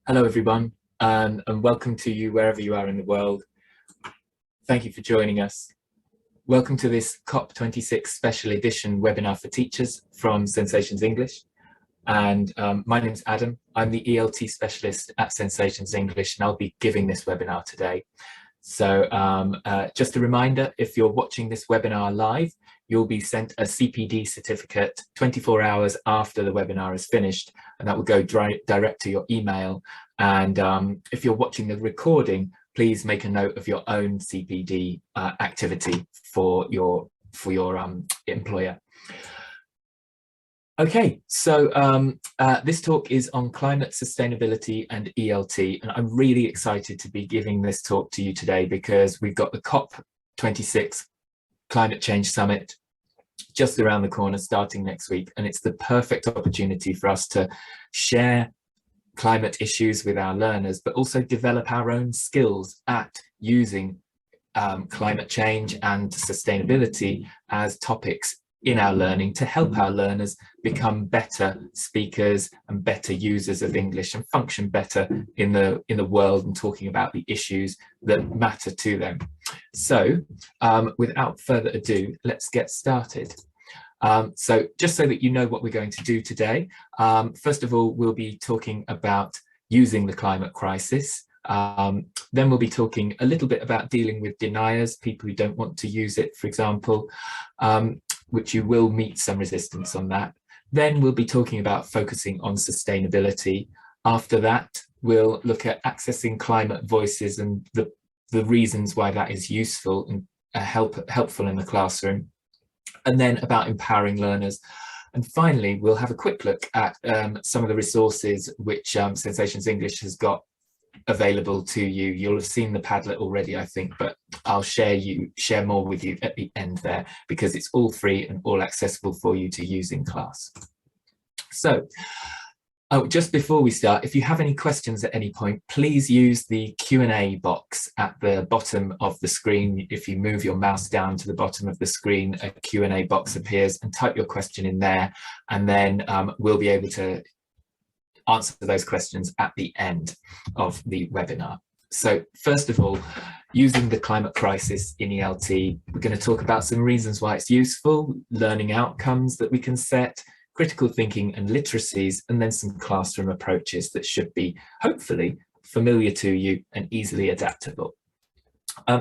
Hello everyone, and welcome to you wherever you are in the world. Thank you for joining us. Welcome to this COP26 Special Edition webinar for teachers from Sensations English. And my name is Adam. I'm the ELT specialist at Sensations English, and I'll be giving this webinar today. So just a reminder, if you're watching this webinar live, you'll be sent a CPD certificate 24 hours after the webinar is finished, and that will go direct to your email. And if you're watching the recording, please make a note of your own CPD activity for your employer. Okay, so this talk is on climate sustainability and ELT, and I'm really excited to be giving this talk to you today because we've got the COP26 Climate Change Summit just around the corner starting next week, and it's the perfect opportunity for us to share climate issues with our learners, but also develop our own skills at using climate change and sustainability as topics in our learning to help our learners become better speakers and better users of English and function better in the world and talking about the issues that matter to them. So without further ado, let's get started. So just so that you know what we're going to do today, first of all, we'll be talking about using the climate crisis. Then we'll be talking a little bit about dealing with deniers, people who don't want to use it, for example, which you will meet some resistance on that. Then we'll be talking about focusing on sustainability. After that, we'll look at accessing climate voices and the reasons why that is useful and helpful in the classroom. And then about empowering learners. And finally, we'll have a quick look at some of the resources which Sensations English has got available to you. You'll have seen the Padlet already, I think, but I'll share more with you at the end there because it's all free and all accessible for you to use in class. So, just before we start, if you have any questions at any point, please use the Q&A box at the bottom of the screen. If you move your mouse down to the bottom of the screen, a Q&A box appears, and type your question in there, and then we'll be able to answer those questions at the end of the webinar. So first of all, using the climate crisis in ELT, we're going to talk about some reasons why it's useful, learning outcomes that we can set, critical thinking and literacies, and then some classroom approaches that should be hopefully familiar to you and easily adaptable.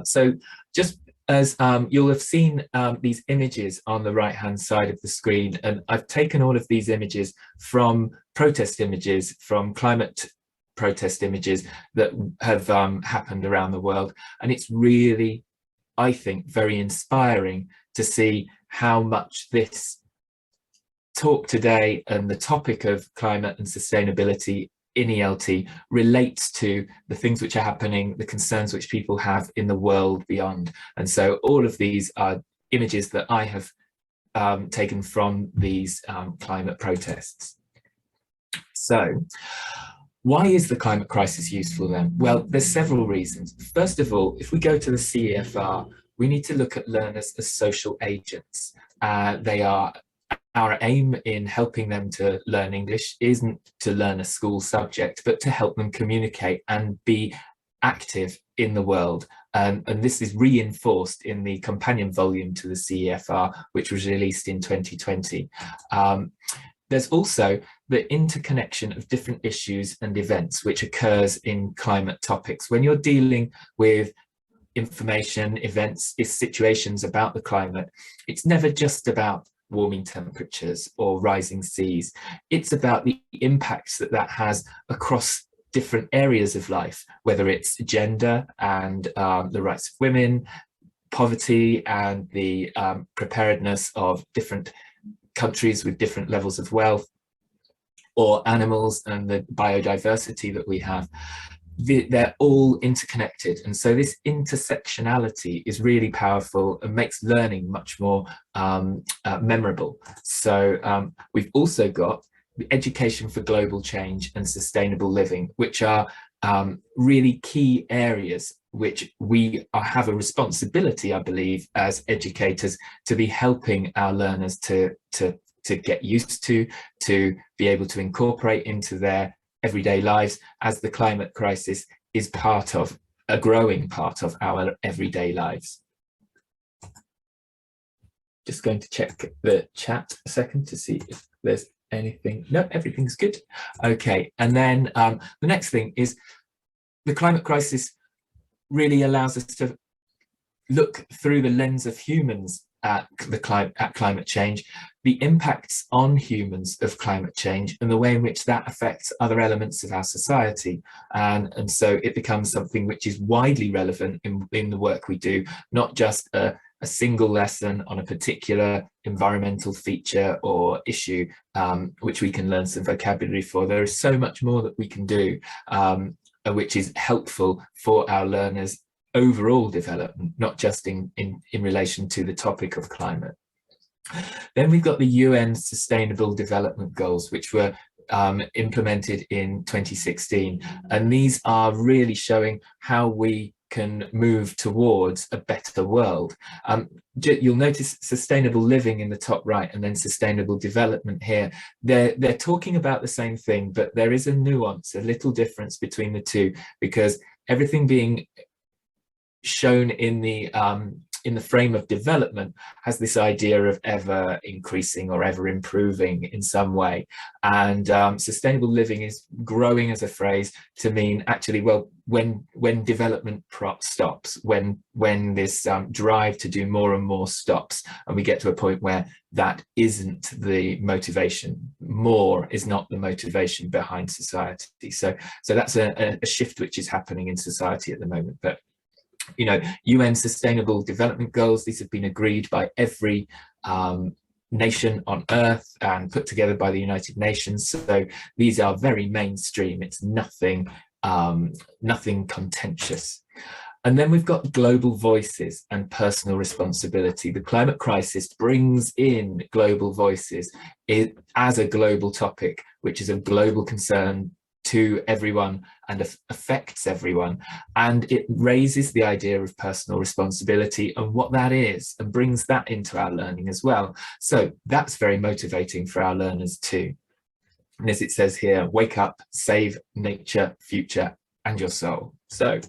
So just as you'll have seen these images on the right hand side of the screen, and I've taken all of these images from protest images, from climate protest images that have happened around the world, and it's really, I think, very inspiring to see how much this talk today and the topic of climate and sustainability in ELT relates to the things which are happening, the concerns which people have in the world beyond. And so all of these are images that I have taken from these climate protests. So why is the climate crisis useful then? Well, there's several reasons. First of all, if we go to the CEFR, we need to look at learners as social agents. Our aim in helping them to learn English isn't to learn a school subject, but to help them communicate and be active in the world. And this is reinforced in the companion volume to the CEFR, which was released in 2020. There's also the interconnection of different issues and events which occurs in climate topics. When you're dealing with information, events, situations about the climate, it's never just about warming temperatures or rising seas. It's about the impacts that has across different areas of life, whether it's gender and the rights of women, poverty and the preparedness of different countries with different levels of wealth, or animals and the biodiversity that we have. They're all interconnected, and so this intersectionality is really powerful and makes learning much more memorable. So we've also got the education for global change and sustainable living, which are really key areas which we have a responsibility, I believe, as educators to be helping our learners to get used to be able to incorporate into their everyday lives, as the climate crisis is part of a growing part of our everyday lives. Just going to check the chat a second to see if there's anything. No, everything's good. Okay, and then the next thing is the climate crisis really allows us to look through the lens of humans at climate change, the impacts on humans of climate change, and the way in which that affects other elements of our society. And so it becomes something which is widely relevant in the work we do, not just a single lesson on a particular environmental feature or issue, which we can learn some vocabulary for. There is so much more that we can do, which is helpful for our learners' overall development, not just in relation to the topic of climate. Then we've got the UN Sustainable Development Goals, which were implemented in 2016. And these are really showing how we can move towards a better world. You'll notice sustainable living in the top right and then sustainable development here. They're talking about the same thing, but there is a nuance, a little difference between the two, because everything being shown in the frame of development has this idea of ever increasing or ever improving in some way, and sustainable living is growing as a phrase to mean actually, well, when development stops, when this drive to do more and more stops, and we get to a point where that isn't the motivation, more is not the motivation behind society. So that's a shift which is happening in society at the moment. But you know, UN Sustainable Development Goals, these have been agreed by every nation on earth and put together by the United Nations. So these are very mainstream. It's nothing contentious. And then we've got global voices and personal responsibility. The climate crisis brings in global voices as a global topic, which is of global concern to everyone and affects everyone, and it raises the idea of personal responsibility and what that is, and brings that into our learning as well. So that's very motivating for our learners too. And as it says here, wake up, save nature, future, and your soul. So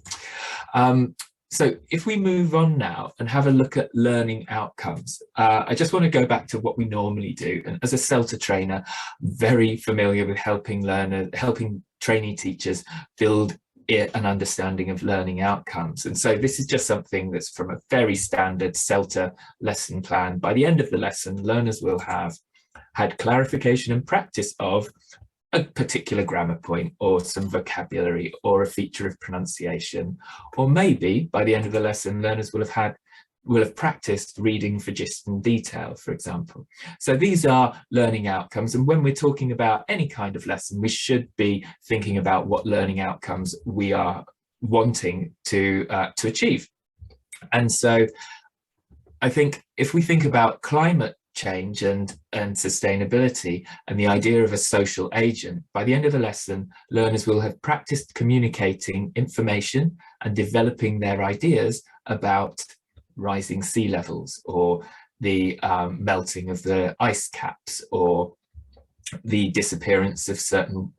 if we move on now and have a look at learning outcomes, I just want to go back to what we normally do. And as a CELTA trainer, very familiar with helping trainee teachers build an understanding of learning outcomes. And so this is just something that's from a very standard CELTA lesson plan. By the end of the lesson, learners will have had clarification and practice of a particular grammar point or some vocabulary or a feature of pronunciation, or maybe by the end of the lesson learners will have practiced reading for gist and detail, for example. So these are learning outcomes, and when we're talking about any kind of lesson, we should be thinking about what learning outcomes we are wanting to achieve. And so I think if we think about climate change and sustainability and the idea of a social agent, by the end of the lesson, learners will have practiced communicating information and developing their ideas about rising sea levels, or the melting of the ice caps, or the disappearance of certain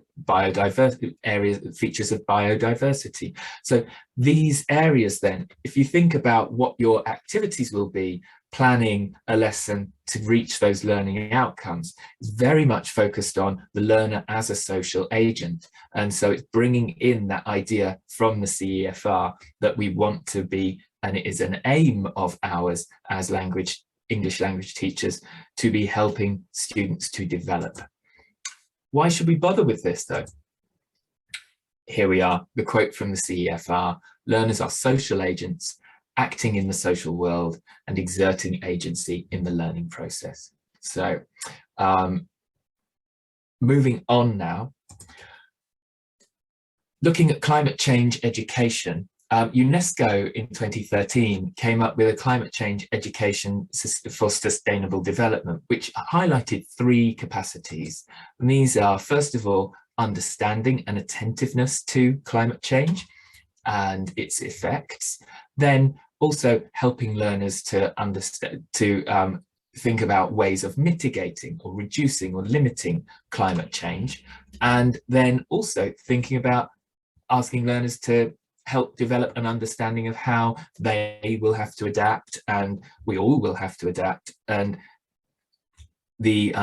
features of biodiversity. So these areas then, if you think about what your activities will be, planning a lesson to reach those learning outcomes is very much focused on the learner as a social agent. And so it's bringing in that idea from the CEFR that we want to be, and it is an aim of ours as English language teachers, to be helping students to develop. Why should we bother with this though? Here we are, the quote from the CEFR: learners are social agents, acting in the social world and exerting agency in the learning process. So moving on now, looking at climate change education, UNESCO in 2013 came up with a climate change education for sustainable development, which highlighted 3 capacities. And these are, first of all, understanding and attentiveness to climate change and its effects, then also helping learners to understand, think about ways of mitigating or reducing or limiting climate change, and then also thinking about asking learners to help develop an understanding of how they will have to adapt, and we all will have to adapt, and the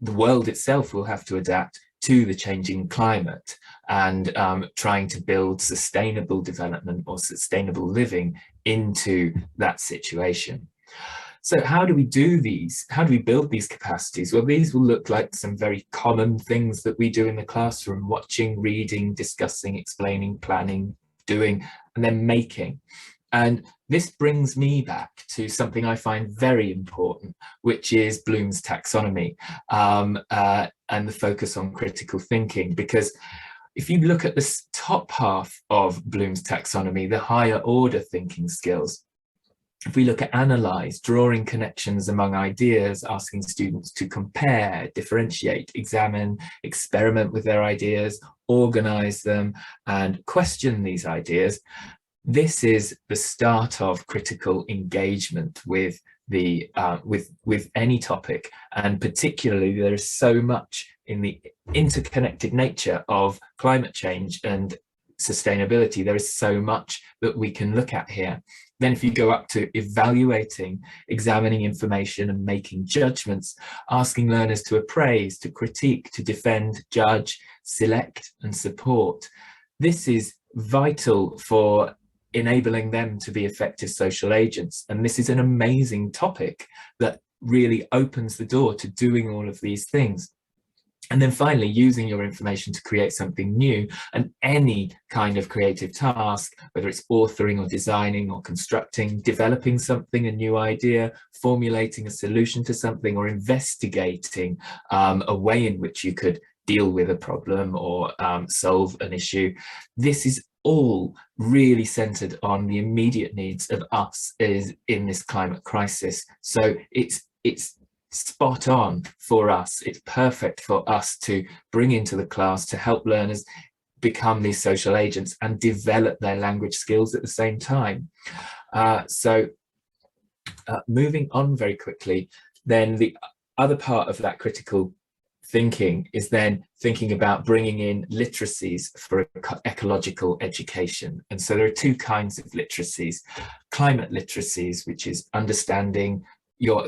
world itself will have to adapt to the changing climate, and trying to build sustainable development or sustainable living into that situation. So how do we do these? How do we build these capacities? Well, these will look like some very common things that we do in the classroom: watching, reading, discussing, explaining, planning, doing, and then making. And this brings me back to something I find very important, which is Bloom's taxonomy, and the focus on critical thinking. Because if you look at the top half of Bloom's taxonomy, the higher order thinking skills, if we look at analyze, drawing connections among ideas, asking students to compare, differentiate, examine, experiment with their ideas, organize them, and question these ideas, this is the start of critical engagement with the with any topic. And particularly, there is so much in the interconnected nature of climate change and sustainability. There is so much that we can look at here. Then if you go up to evaluating, examining information and making judgments, asking learners to appraise, to critique, to defend, judge, select and support. This is vital for enabling them to be effective social agents. And this is an amazing topic that really opens the door to doing all of these things. And then finally, using your information to create something new, and any kind of creative task, whether it's authoring or designing or constructing, developing something, a new idea, formulating a solution to something, or investigating a way in which you could deal with a problem or solve an issue. This is all really centered on the immediate needs of us in this climate crisis. So it's spot on for us. It's perfect for us to bring into the class to help learners become these social agents and develop their language skills at the same time. Moving on very quickly, then the other part of that critical thinking is then thinking about bringing in literacies for ecological education. And so there are two kinds of literacies: climate literacies, which is understanding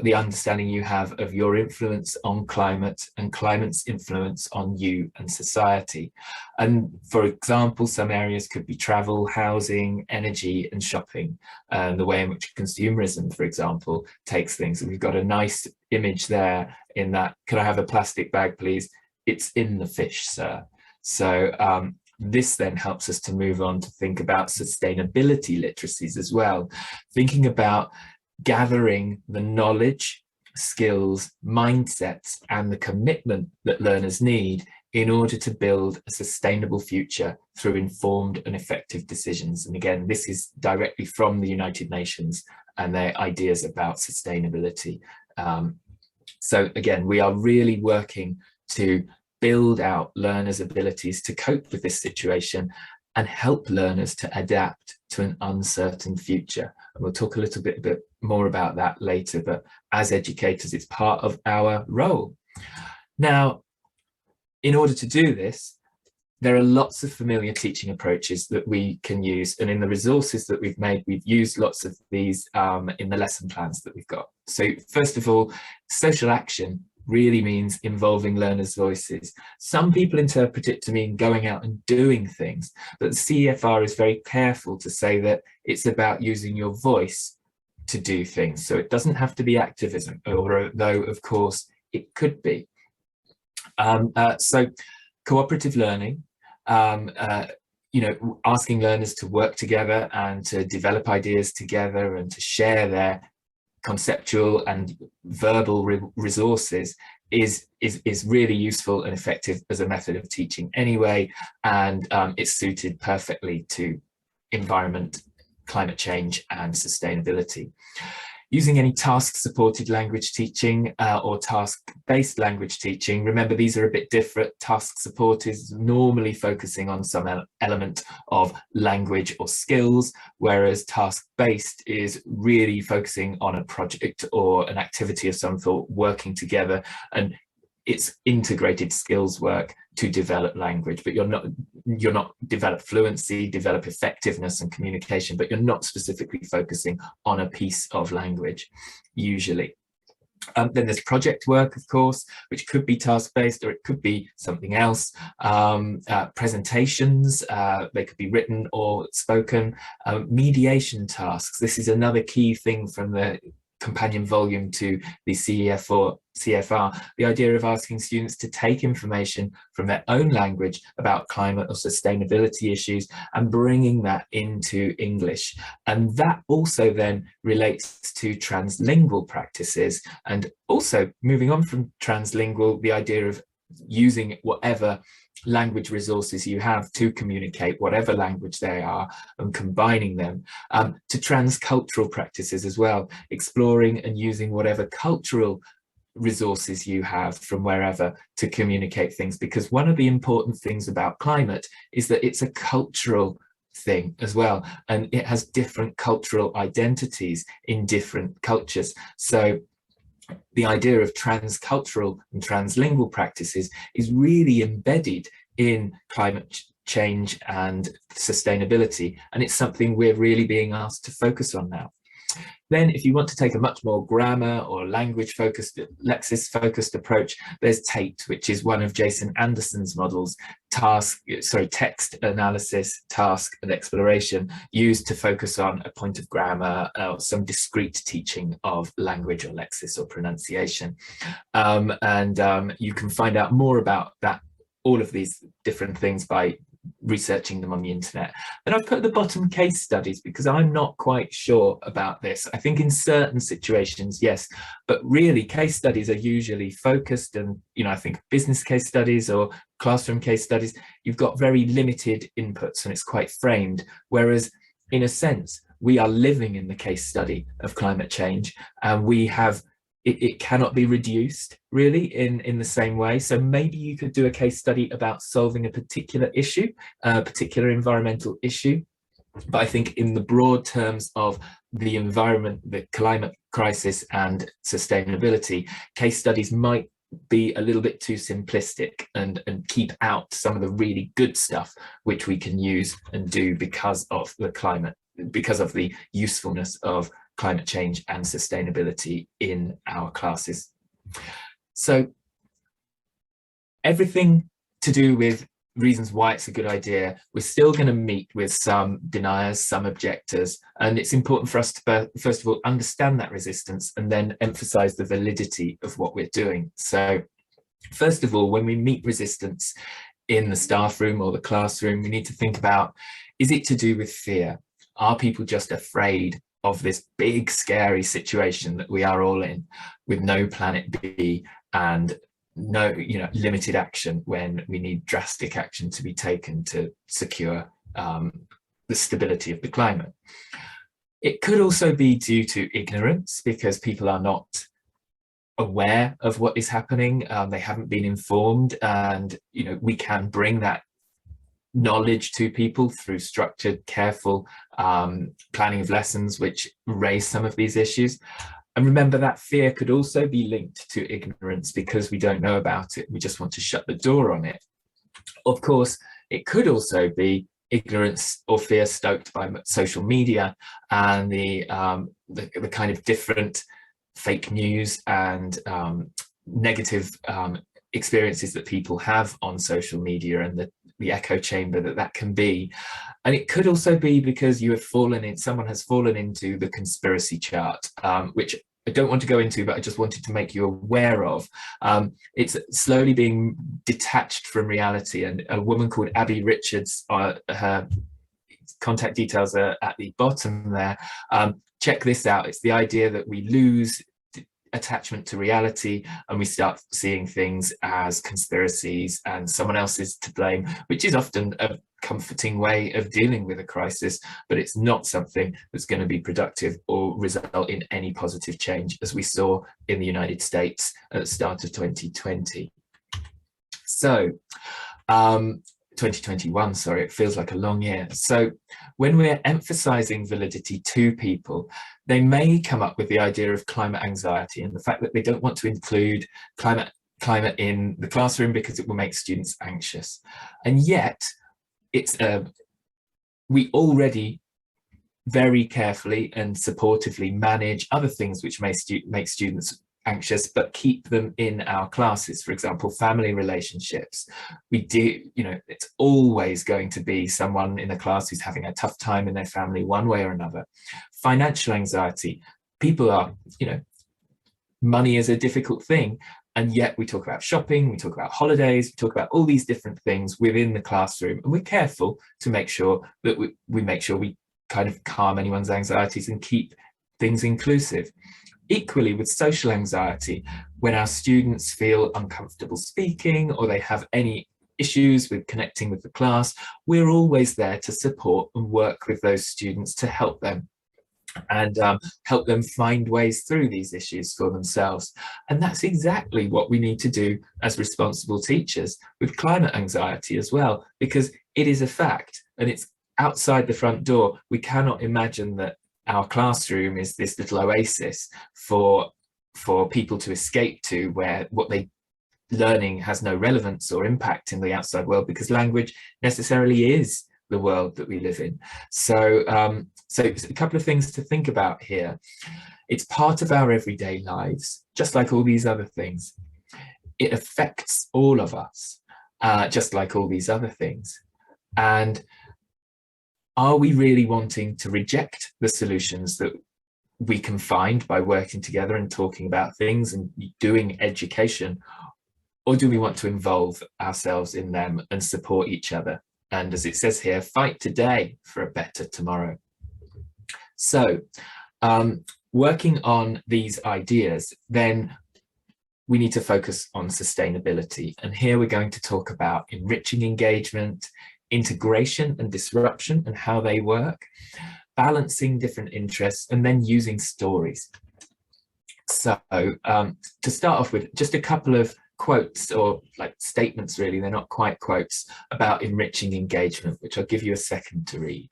the understanding you have of your influence on climate and climate's influence on you and society. And for example, some areas could be travel, housing, energy and shopping, and the way in which consumerism, for example, takes things. And we've got a nice image there in that, "Can I have a plastic bag, please? It's in the fish, sir." So this then helps us to move on to think about sustainability literacies as well, thinking about gathering the knowledge, skills, mindsets, and the commitment that learners need in order to build a sustainable future through informed and effective decisions. And again, this is directly from the United Nations and their ideas about sustainability. So again, we are really working to build out learners' abilities to cope with this situation and help learners to adapt to an uncertain future. And we'll talk a little bit more about that later, but as educators, it's part of our role. Now, in order to do this, there are lots of familiar teaching approaches that we can use. And in the resources that we've made, we've used lots of these in the lesson plans that we've got. So first of all, social action really means involving learners' voices. Some people interpret it to mean going out and doing things, but the CEFR is very careful to say that it's about using your voice to do things. So it doesn't have to be activism, although of course it could be. So cooperative learning, you know, asking learners to work together and to develop ideas together and to share their conceptual and verbal resources is really useful and effective as a method of teaching anyway, and it's suited perfectly to environment, climate change and sustainability. Using any task-supported language teaching or task-based language teaching. Remember, these are a bit different. Task-support is normally focusing on some element of language or skills, whereas task-based is really focusing on a project or an activity of some sort, working together, and it's integrated skills work to develop language, but you're not develop fluency, develop effectiveness and communication, but you're not specifically focusing on a piece of language usually. Then there's project work, of course, which could be task-based or it could be something else. Presentations, they could be written or spoken. Mediation tasks. This is another key thing from the companion volume to the CFR, the idea of asking students to take information from their own language about climate or sustainability issues and bringing that into English. And that also then relates to translingual practices, and also moving on from translingual, the idea of using whatever language resources you have to communicate, whatever language they are, and combining them, to transcultural practices as well, exploring and using whatever cultural resources you have from wherever to communicate things, because one of the important things about climate is that it's a cultural thing as well, and it has different cultural identities in different cultures. So the idea of transcultural and translingual practices is really embedded in climate change and sustainability, and it's something we're really being asked to focus on now. Then if you want to take a much more grammar or language focused, lexis focused approach, there's TATE, which is one of Jason Anderson's models, text analysis, task and exploration, used to focus on a point of grammar, some discrete teaching of language or lexis or pronunciation. You can find out more about that, all of these different things, by researching them on the internet. And I've put at the bottom case studies because I'm not quite sure about this. I think in certain situations, yes, but really case studies are usually focused, and I think business case studies or classroom case studies, you've got very limited inputs and it's quite framed, whereas in a sense we are living in the case study of climate change, and we have it cannot be reduced really in the same way. So maybe you could do a case study about solving a particular issue, a particular environmental issue. But I think in the broad terms of the environment, the climate crisis and sustainability, case studies might be a little bit too simplistic and keep out some of the really good stuff which we can use and do because of the climate, because of the usefulness of climate change and sustainability in our classes. So everything to do with reasons why it's a good idea, we're still going to meet with some deniers, some objectors, and it's important for us to first of all understand that resistance and then emphasize the validity of what we're doing. So first of all, when we meet resistance in the staff room or the classroom, we need to think about, is it to do with fear? Are people just afraid of this big scary situation that we are all in, with no planet B and no limited action when we need drastic action to be taken to secure the stability of the climate? It could also be due to ignorance, because people are not aware of what is happening, they haven't been informed, and we can bring that knowledge to people through structured, careful planning of lessons which raise some of these issues. And remember that fear could also be linked to ignorance, because we don't know about it, we just want to shut the door on it. Of course, it could also be ignorance or fear stoked by social media and the kind of different fake news and negative experiences that people have on social media, and the echo chamber that can be. And it could also be because someone has fallen into the conspiracy chart, which I don't want to go into, but I just wanted to make you aware of. It's slowly being detached from reality, and a woman called Abby Richards, her contact details are at the bottom there. Check this out. It's the idea that we lose attachment to reality and we start seeing things as conspiracies and someone else is to blame, which is often a comforting way of dealing with a crisis, but it's not something that's going to be productive or result in any positive change, as we saw in the United States at the start of 2020. So 2021, sorry, it feels like a long year. So when we're emphasizing validity to people, they may come up with the idea of climate anxiety and the fact that they don't want to include climate in the classroom because it will make students anxious. And yet it's we already very carefully and supportively manage other things which may make students anxious, but keep them in our classes. For example, family relationships. We do, it's always going to be someone in the class who's having a tough time in their family one way or another. Financial anxiety. People are, money is a difficult thing. And yet we talk about shopping, we talk about holidays, we talk about all these different things within the classroom. And we're careful to make sure that we make sure we kind of calm anyone's anxieties and keep things inclusive. Equally with social anxiety, when our students feel uncomfortable speaking or they have any issues with connecting with the class, we're always there to support and work with those students to help them and help them find ways through these issues for themselves. And that's exactly what we need to do as responsible teachers with climate anxiety as well, because it is a fact and it's outside the front door. We cannot imagine that our classroom is this little oasis for people to escape to, where what they learning has no relevance or impact in the outside world, because language necessarily is the world that we live in. So so a couple of things to think about here. It's part of our everyday lives, just like all these other things. It affects all of us, just like all these other things. And are we really wanting to reject the solutions that we can find by working together and talking about things and doing education? Or do we want to involve ourselves in them and support each other? And as it says here, fight today for a better tomorrow. So working on these ideas, then we need to focus on sustainability. And here we're going to talk about enriching engagement, integration and disruption and how they work, balancing different interests, and then using stories. So to start off with, just a couple of quotes, or like statements really, they're not quite quotes, about enriching engagement, which I'll give you a second to read.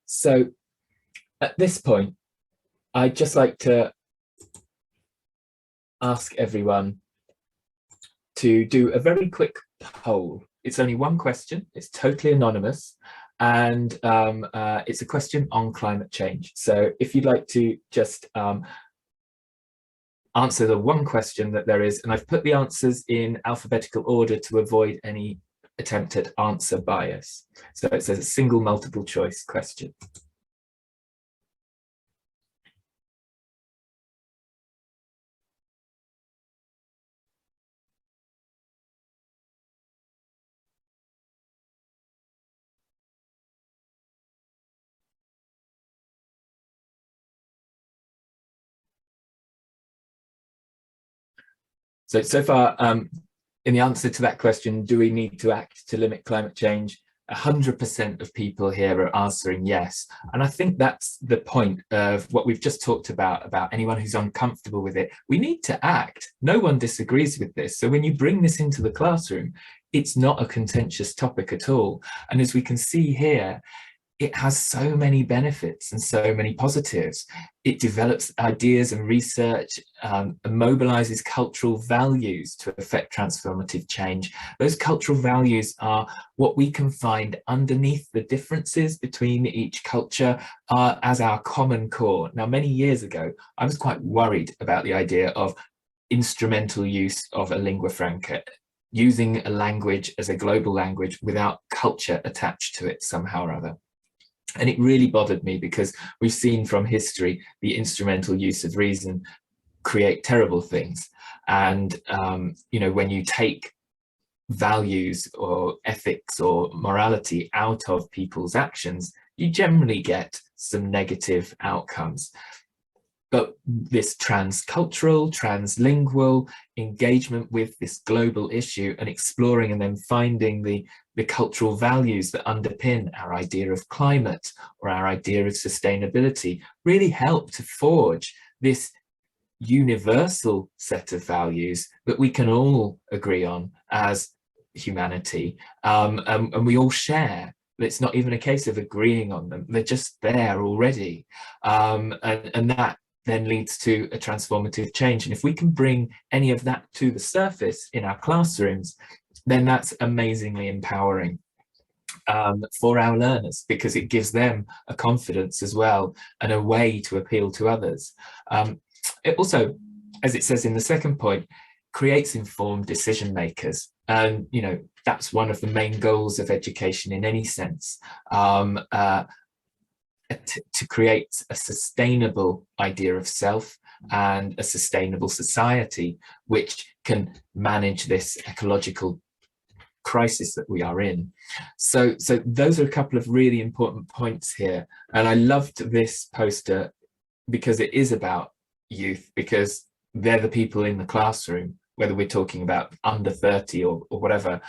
So at this point, I'd just like to ask everyone to do a very quick poll. It's only one question, it's totally anonymous, and it's a question on climate change. So if you'd like to just answer the one question that there is, and I've put the answers in alphabetical order to avoid any attempt at answer bias. So it says a single multiple choice question. So far, in the answer to that question, do we need to act to limit climate change? 100% of people here are answering yes. And I think that's the point of what we've just talked about anyone who's uncomfortable with it. We need to act. No one disagrees with this. So when you bring this into the classroom, it's not a contentious topic at all. And as we can see here, it has so many benefits and so many positives. It develops ideas and research, and mobilizes cultural values to affect transformative change. Those cultural values are what we can find underneath the differences between each culture as our common core. Now, many years ago, I was quite worried about the idea of instrumental use of a lingua franca, using a language as a global language without culture attached to it somehow or other. And it really bothered me because we've seen from history the instrumental use of reason create terrible things. And you know, when you take values or ethics or morality out of people's actions, you generally get some negative outcomes. But this transcultural, translingual engagement with this global issue and exploring and then finding the cultural values that underpin our idea of climate or our idea of sustainability really help to forge this universal set of values that we can all agree on as humanity, and we all share. It's not even a case of agreeing on them, they're just there already, and that then leads to a transformative change. And if we can bring any of that to the surface in our classrooms, then that's amazingly empowering for our learners, because it gives them a confidence as well and a way to appeal to others. It also, as it says in the second point, creates informed decision makers. And, you know, that's one of the main goals of education in any sense, to create a sustainable idea of self and a sustainable society which can manage this ecological crisis that we are in. So those are a couple of really important points here. And I loved this poster because it is about youth, because they're the people in the classroom, whether we're talking about under 30 or whatever,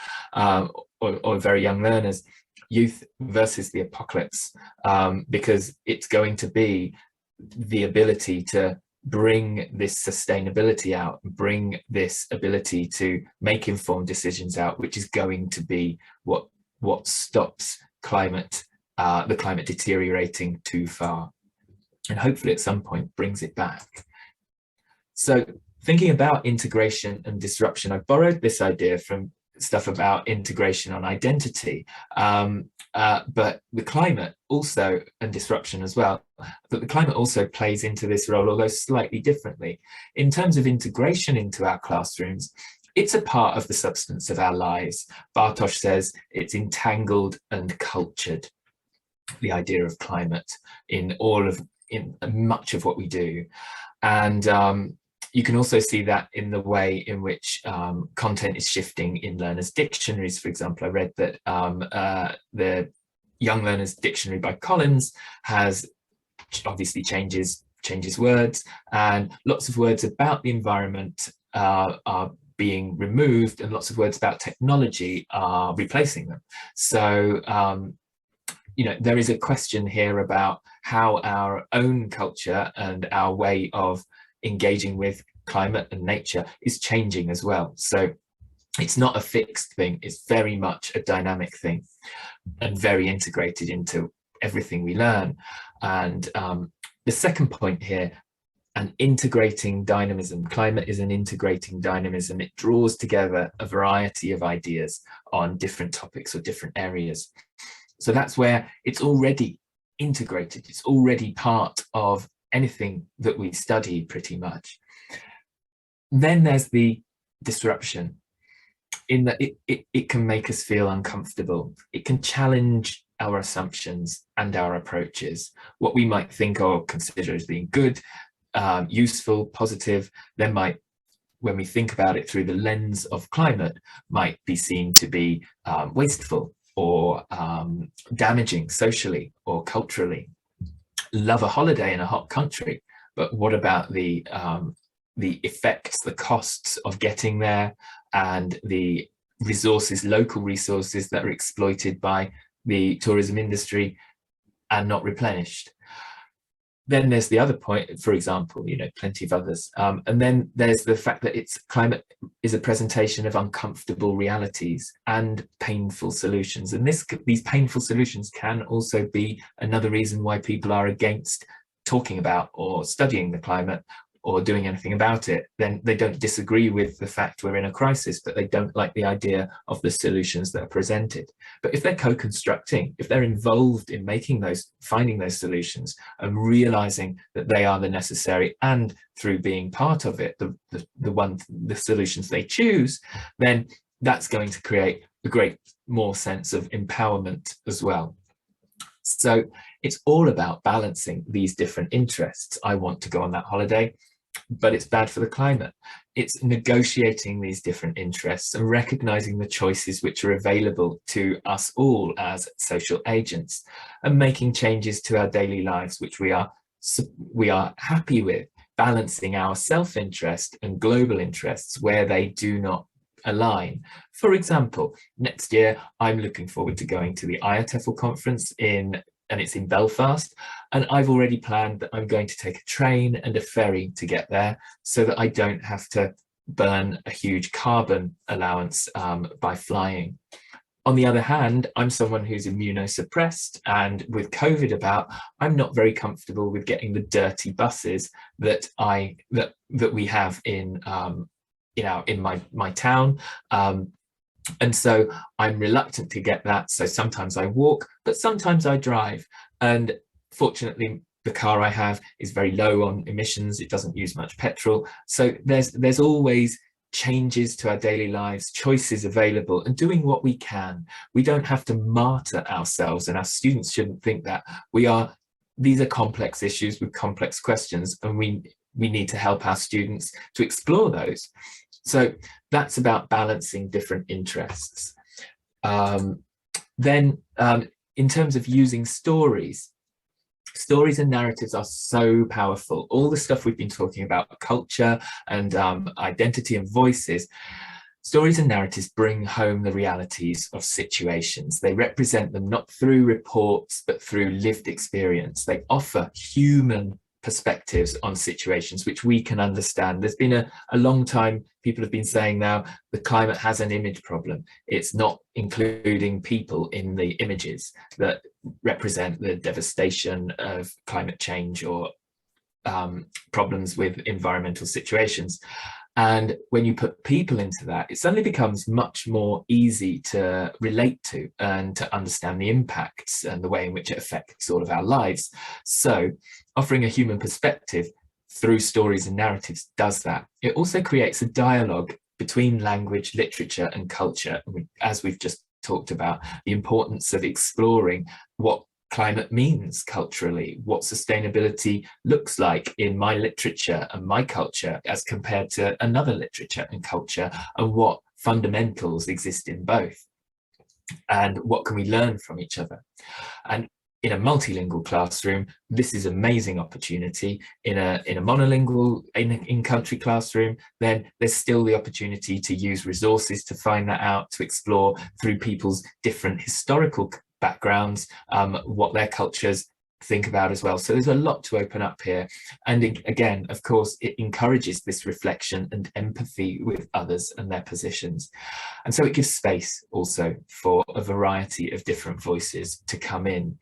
or very young learners. Youth versus the apocalypse, because it's going to be the ability to bring this sustainability out, bring this ability to make informed decisions out, which is going to be what stops the climate deteriorating too far, and hopefully at some point brings it back. So thinking about integration and disruption, I borrowed this idea from stuff about integration on identity, but the climate also, and disruption as well, but the climate also plays into this role, although slightly differently. In terms of integration into our classrooms, it's a part of the substance of our lives. Bartosz says it's entangled and cultured, the idea of climate in much of what we do. And you can also see that in the way in which content is shifting in learners' dictionaries. For example, I read that the Young Learners Dictionary by Collins has obviously changes words, and lots of words about the environment are being removed, and lots of words about technology are replacing them. So you know, there is a question here about how our own culture and our way of engaging with climate and nature is changing as well. So it's not a fixed thing, it's very much a dynamic thing and very integrated into everything we learn. And the second point here, an integrating dynamism. Climate is an integrating dynamism. It draws together a variety of ideas on different topics or different areas. So that's where it's already integrated, it's already part of anything that we study pretty much. Then there's the disruption, in that it can make us feel uncomfortable. It can challenge our assumptions and our approaches. What we might think or consider as being good, useful, positive, then might, when we think about it through the lens of climate, might be seen to be wasteful or damaging socially or culturally. Love a holiday in a hot country, but what about the effects, the costs of getting there, and the resources, local resources that are exploited by the tourism industry and not replenished? Then there's the other point, for example, you know, plenty of others. And then there's the fact that climate is a presentation of uncomfortable realities and painful solutions. And these painful solutions can also be another reason why people are against talking about or studying the climate or doing anything about it. Then they don't disagree with the fact we're in a crisis, but they don't like the idea of the solutions that are presented. But if they're co-constructing, if they're involved in finding those solutions and realizing that they are the necessary, and through being part of it, the solutions they choose, then that's going to create a great more sense of empowerment as well. So it's all about balancing these different interests. I want to go on that holiday. but it's bad for the climate. It's negotiating these different interests and recognizing the choices which are available to us all as social agents, and making changes to our daily lives which we are happy with, balancing our self-interest and global interests where they do not align. For example, next year I'm looking forward to going to the IATEFL conference and it's in Belfast, and I've already planned that I'm going to take a train and a ferry to get there so that I don't have to burn a huge carbon allowance by flying. On the other hand, I'm someone who's immunosuppressed, and with COVID about, I'm not very comfortable with getting the dirty buses that we have in my town. And so I'm reluctant to get that. So sometimes I walk, but sometimes I drive. And fortunately, the car I have is very low on emissions. It doesn't use much petrol. So there's always changes to our daily lives, choices available, and doing what we can. We don't have to martyr ourselves, and our students shouldn't think that. These are complex issues with complex questions, and we need to help our students to explore those. So that's about balancing different interests. Then in terms of using stories and narratives are so powerful. All the stuff we've been talking about, culture and identity and voices, stories and narratives bring home the realities of situations. They represent them not through reports, but through lived experience. They offer human perspectives on situations which we can understand. There's been a long time, people have been saying now, the climate has an image problem. It's not including people in the images that represent the devastation of climate change or problems with environmental situations. And when you put people into that, it suddenly becomes much more easy to relate to and to understand the impacts and the way in which it affects all of our lives. So offering a human perspective through stories and narratives does that. It also creates a dialogue between language, literature, and culture. As we've just talked about, the importance of exploring what climate means culturally, what sustainability looks like in my literature and my culture as compared to another literature and culture, and what fundamentals exist in both, and what can we learn from each other. And in a multilingual classroom, this is an amazing opportunity. In a monolingual in-country classroom, then there's still the opportunity to use resources to find that out, to explore through people's different historical backgrounds, what their cultures think about as well. So there's a lot to open up here. And again, of course, it encourages this reflection and empathy with others and their positions. And so it gives space also for a variety of different voices to come in.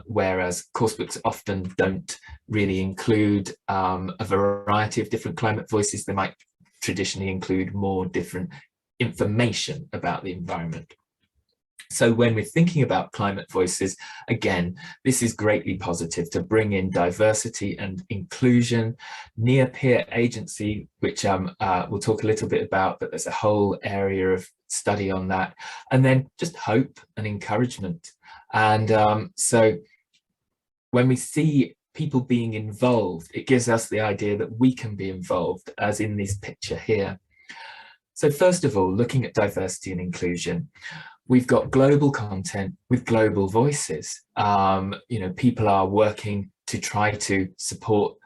Whereas coursebooks often don't really include a variety of different climate voices, they might traditionally include more different information about the environment. So when we're thinking about climate voices, again, this is greatly positive to bring in diversity and inclusion, near-peer agency, which we'll talk a little bit about, but there's a whole area of study on that, and then just hope and encouragement. And so when we see people being involved, it gives us the idea that we can be involved, as in this picture here. So first of all, looking at diversity and inclusion, we've got global content with global voices. People are working to try to support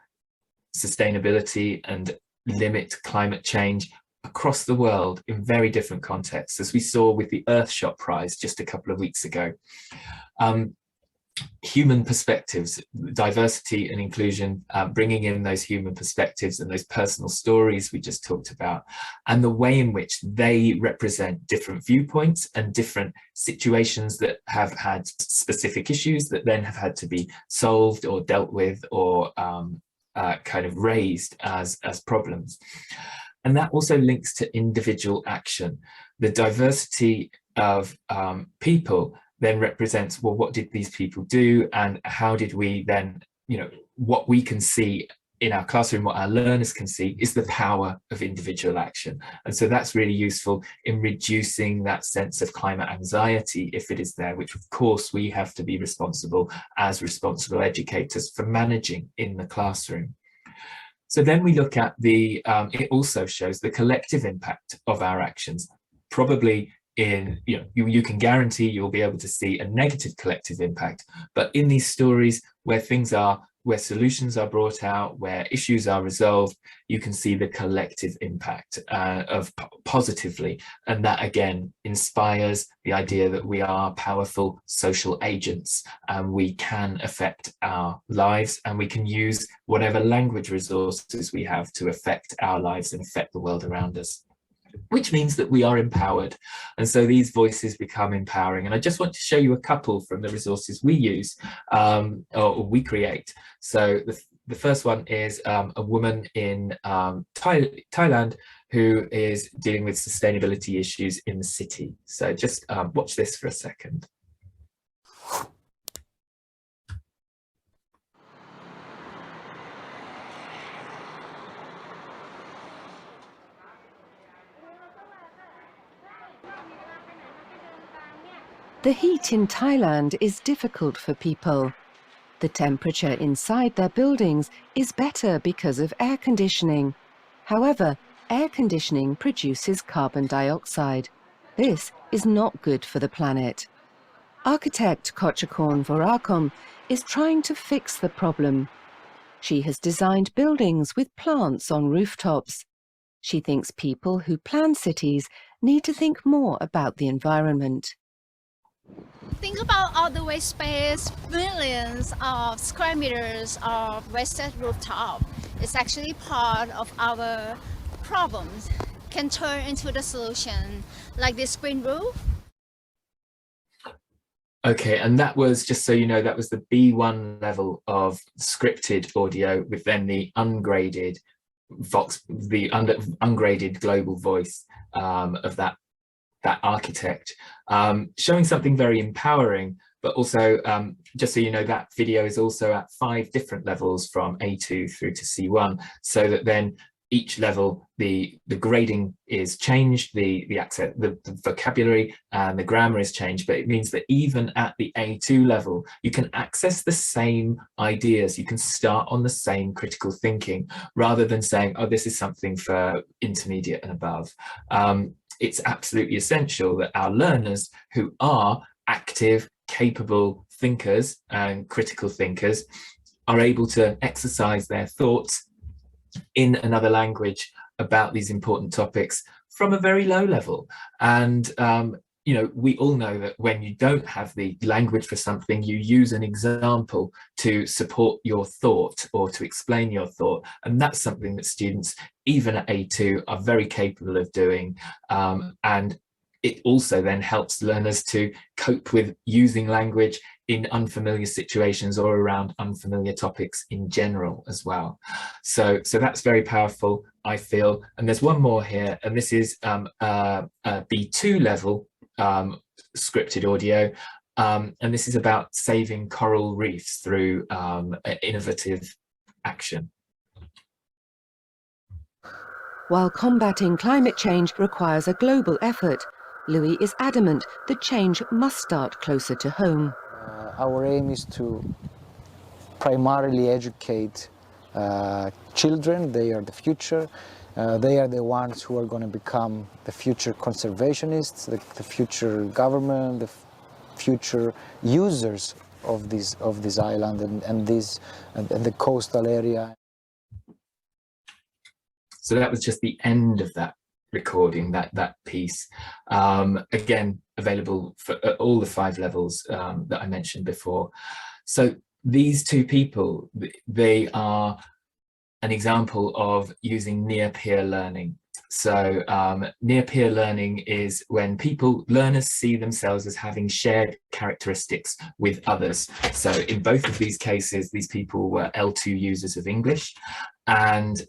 sustainability and limit climate change across the world in very different contexts, as we saw with the Earthshot Prize just a couple of weeks ago. Human perspectives, diversity and inclusion, bringing in those human perspectives and those personal stories we just talked about, and the way in which they represent different viewpoints and different situations that have had specific issues that then have had to be solved or dealt with or kind of raised as problems. And that also links to individual action. The diversity of people then represents, well, what did these people do, and how did we then, what we can see in our classroom, what our learners can see, is the power of individual action. And so that's really useful in reducing that sense of climate anxiety, if it is there, which of course we have to be responsible as responsible educators for managing in the classroom. So then we look at it also shows the collective impact of our actions. Probably you can guarantee you'll be able to see a negative collective impact, but in these stories where solutions are brought out, where issues are resolved, you can see the collective impact positively. And that again inspires the idea that we are powerful social agents and we can affect our lives, and we can use whatever language resources we have to affect our lives and affect the world around us, which means that we are empowered. And so these voices become empowering. And I just want to show you a couple from the resources we use or we create. So the first one is a woman in Thailand who is dealing with sustainability issues in the city. So just watch this for a second. The heat in Thailand is difficult for people. The temperature inside their buildings is better because of air conditioning. However, air conditioning produces carbon dioxide. This is not good for the planet. Architect Kochakorn Vorakom is trying to fix the problem. She has designed buildings with plants on rooftops. She thinks people who plan cities need to think more about the environment. Think about all the waste space, millions of square meters of wasted rooftop. It's actually part of our problems, can turn into the solution, like this green roof. Okay, and that was, just so you know, that was the B1 level of scripted audio with then the ungraded ungraded global voice of that architect, showing something very empowering, but also just so you know, that video is also at 5 different levels from A2 through to C1, so that then each level the grading is changed, the accent, the vocabulary and the grammar is changed, but it means that even at the A2 level you can access the same ideas, you can start on the same critical thinking rather than saying, oh, this is something for intermediate and above. It's absolutely essential that our learners, who are active, capable thinkers and critical thinkers, are able to exercise their thoughts in another language about these important topics from a very low level. And you know, we all know that when you don't have the language for something, you use an example to support your thought or to explain your thought. And that's something that students, even at A2, are very capable of doing. And it also then helps learners to cope with using language in unfamiliar situations or around unfamiliar topics in general as well. So that's very powerful, I feel. And there's one more here, and this is a B2 level scripted audio, and this is about saving coral reefs through innovative action. While combating climate change requires a global effort, Louis is adamant that change must start closer to home. Our aim is to primarily educate children. They are the future. They are the ones who are going to become the future conservationists, the future government, the future users of this island and the coastal area. So that was just the end of that recording, that piece. Again, available for all the 5 levels that I mentioned before. So these 2 people, they are an example of using near-peer learning. So near-peer learning is when learners see themselves as having shared characteristics with others. So in both of these cases, these people were L2 users of English, and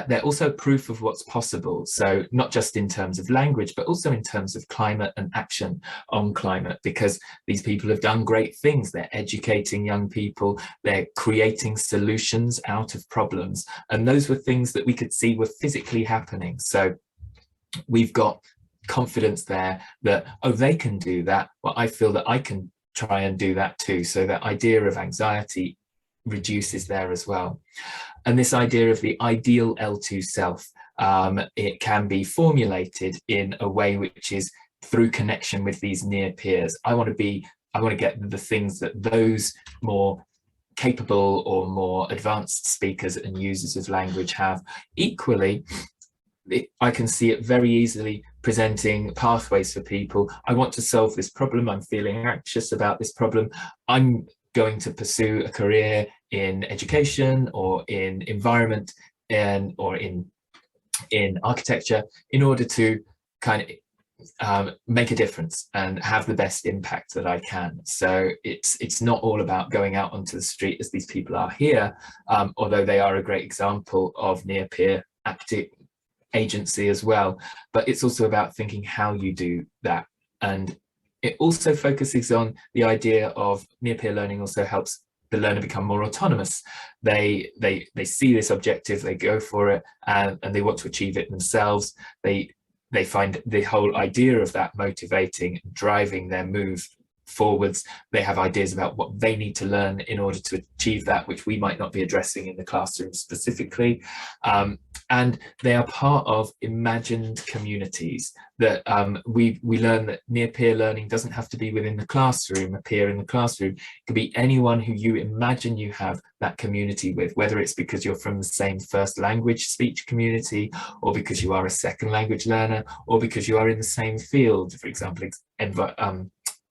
they're also proof of what's possible. So not just in terms of language, but also in terms of climate and action on climate, because these people have done great things. They're educating young people, they're creating solutions out of problems. And those were things that we could see were physically happening. So we've got confidence there that, oh, they can do that. Well, I feel that I can try and do that too. So that idea of anxiety reduces there as well. And this idea of the ideal L2 self, it can be formulated in a way which is through connection with these near peers. I want to get the things that those more capable or more advanced speakers and users of language have. Equally, I can see it very easily presenting pathways for people. I want to solve this problem. I'm feeling anxious about this problem. I'm going to pursue a career in education or in environment or in architecture in order to kind of make a difference and have the best impact that I can. So it's not all about going out onto the street as these people are here, although they are a great example of near peer active agency as well, but it's also about thinking how you do that. And it also focuses on the idea of near peer learning also helps the learner become more autonomous. They see this objective, they go for it, and they want to achieve it themselves. They find the whole idea of that motivating, driving their move forwards. They have ideas about what they need to learn in order to achieve that, which we might not be addressing in the classroom specifically. And they are part of imagined communities that we learn that near peer learning doesn't have to be within the classroom, a peer in the classroom. It could be anyone who you imagine you have that community with, whether it's because you're from the same first language speech community, or because you are a second language learner, or because you are in the same field, for example,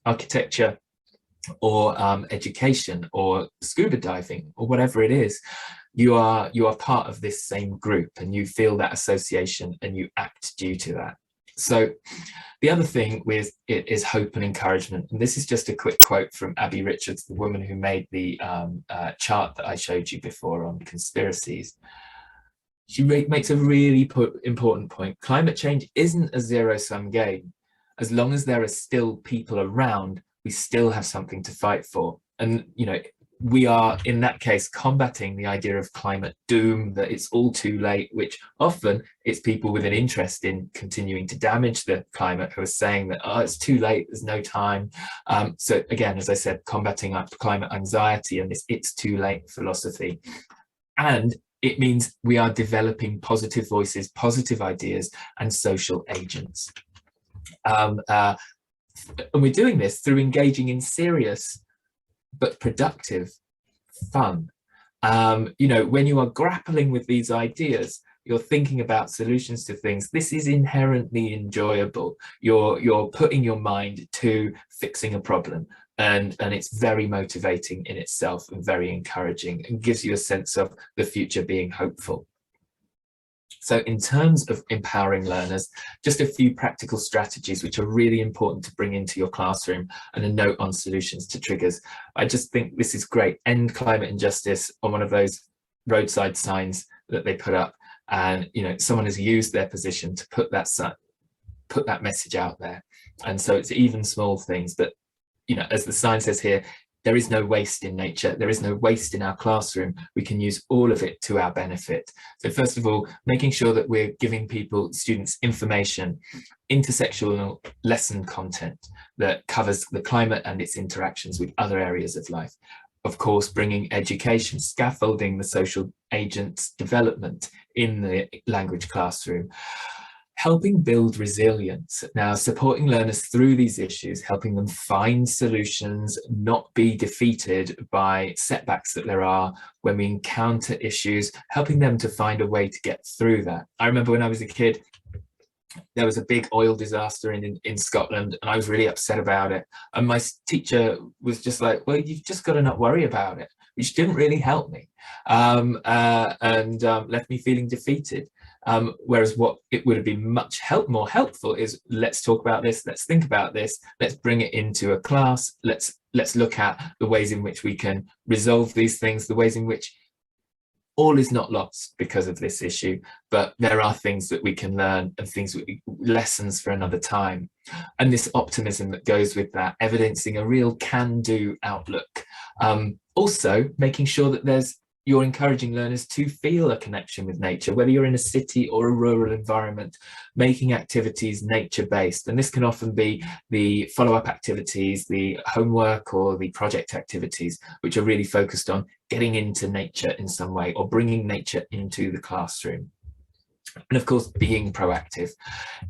architecture or education or scuba diving or whatever it is. You are part of this same group and you feel that association and you act due to that. So the other thing with it is hope and encouragement. And this is just a quick quote from Abby Richards, the woman who made the chart that I showed you before on conspiracies. She makes a really important point. Climate change isn't a zero-sum game. As long as there are still people around, we still have something to fight for. And, you know, we are, in that case, combating the idea of climate doom, that it's all too late, which often it's people with an interest in continuing to damage the climate who are saying that, oh, it's too late, there's no time. So again, as I said, combating climate anxiety and this it's too late philosophy. And it means we are developing positive voices, positive ideas, and social agents. And we're doing this through engaging in serious but productive fun. You know, when you are grappling with these ideas, you're thinking about solutions to things. This is inherently enjoyable. You're putting your mind to fixing a problem, and it's very motivating in itself and very encouraging and gives you a sense of the future being hopeful. So in terms of empowering learners, just a few practical strategies which are really important to bring into your classroom, and a note on solutions to triggers. I just think this is great. End climate injustice on one of those roadside signs that they put up, and you know, someone has used their position to put that message out there. And so it's even small things, but you know, as the sign says here, there is no waste in nature. There is no waste in our classroom. We can use all of it to our benefit. So first of all, making sure that we're giving students information, intersectional lesson content that covers the climate and its interactions with other areas of life. Of course, bringing education, scaffolding the social agents' development in the language classroom. Helping build resilience. Now, supporting learners through these issues, helping them find solutions, not be defeated by setbacks that there are when we encounter issues, helping them to find a way to get through that. I remember when I was a kid, there was a big oil disaster in Scotland, and I was really upset about it. And my teacher was just like, well, you've just got to not worry about it, which didn't really help me, and left me feeling defeated. Whereas what it would have been much more helpful is, let's talk about this, let's think about this, let's bring it into a class, let's look at the ways in which we can resolve these things, the ways in which all is not lost because of this issue, but there are things that we can learn and lessons for another time. And this optimism that goes with that, evidencing a real can-do outlook. Also making sure that there's you're encouraging learners to feel a connection with nature, whether you're in a city or a rural environment, making activities nature-based. And this can often be the follow-up activities, the homework or the project activities, which are really focused on getting into nature in some way or bringing nature into the classroom. And of course, being proactive,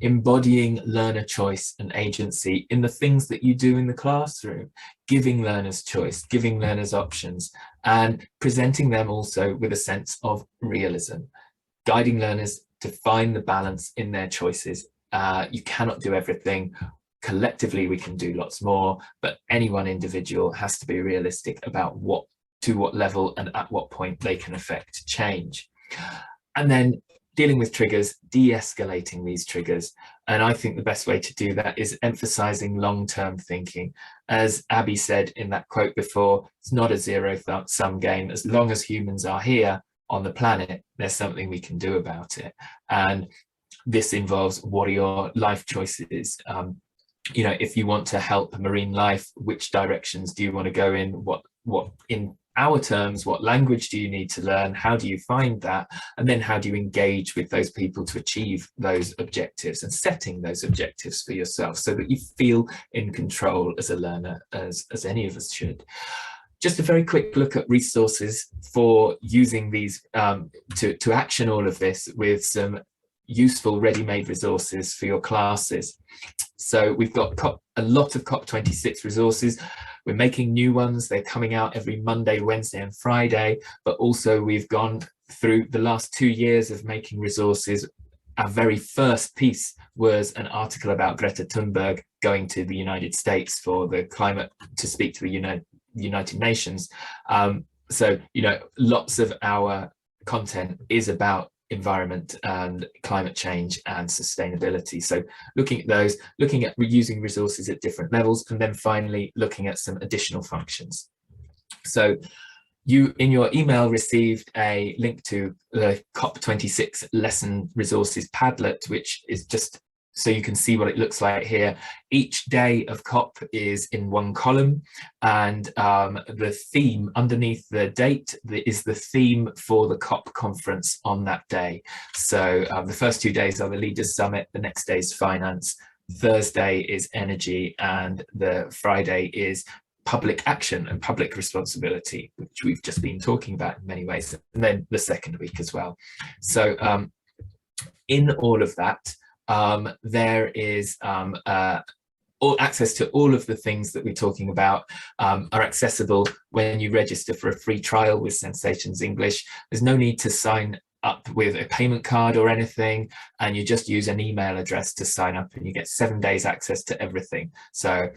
embodying learner choice and agency in the things that you do in the classroom, giving learners choice, giving learners options, and presenting them also with a sense of realism, guiding learners to find the balance in their choices. You cannot do everything. Collectively, we can do lots more, but any one individual has to be realistic about to what level and at what point they can affect change. And then dealing with triggers, de-escalating these triggers. And I think the best way to do that is emphasizing long-term thinking. As Abby said in that quote before, it's not a zero-sum game. As long as humans are here on the planet, there's something we can do about it. And this involves, what are your life choices? You know, if you want to help marine life, which directions do you want to go in? What in our terms, what language do you need to learn? How do you find that? And then how do you engage with those people to achieve those objectives, and setting those objectives for yourself so that you feel in control as a learner, as any of us should. Just a very quick look at resources for using these to action all of this, with some useful ready-made resources for your classes. So we've got a lot of COP26 resources. We're making new ones. They're coming out every Monday, Wednesday and Friday, but also we've gone through the last 2 years of making resources. Our very first piece was an article about Greta Thunberg going to the United States for the climate, to speak to the United Nations. So, you know, lots of our content is about environment and climate change and sustainability. So looking at those, looking at reusing resources at different levels, and then finally looking at some additional functions. So you in your email received a link to the COP26 lesson resources Padlet, which is just so you can see what it looks like here. Each day of COP is in one column, and the theme underneath the date is the theme for the COP conference on that day. So the first 2 days are the Leaders Summit, the next day is finance, Thursday is energy, and the Friday is public action and public responsibility, which we've just been talking about in many ways, and then the second week as well. So in all of that, there is all access to all of the things that we're talking about are accessible when you register for a free trial with Sensations English. There's no need to sign up with a payment card or anything, and you just use an email address to sign up, and you get 7 days access to everything. So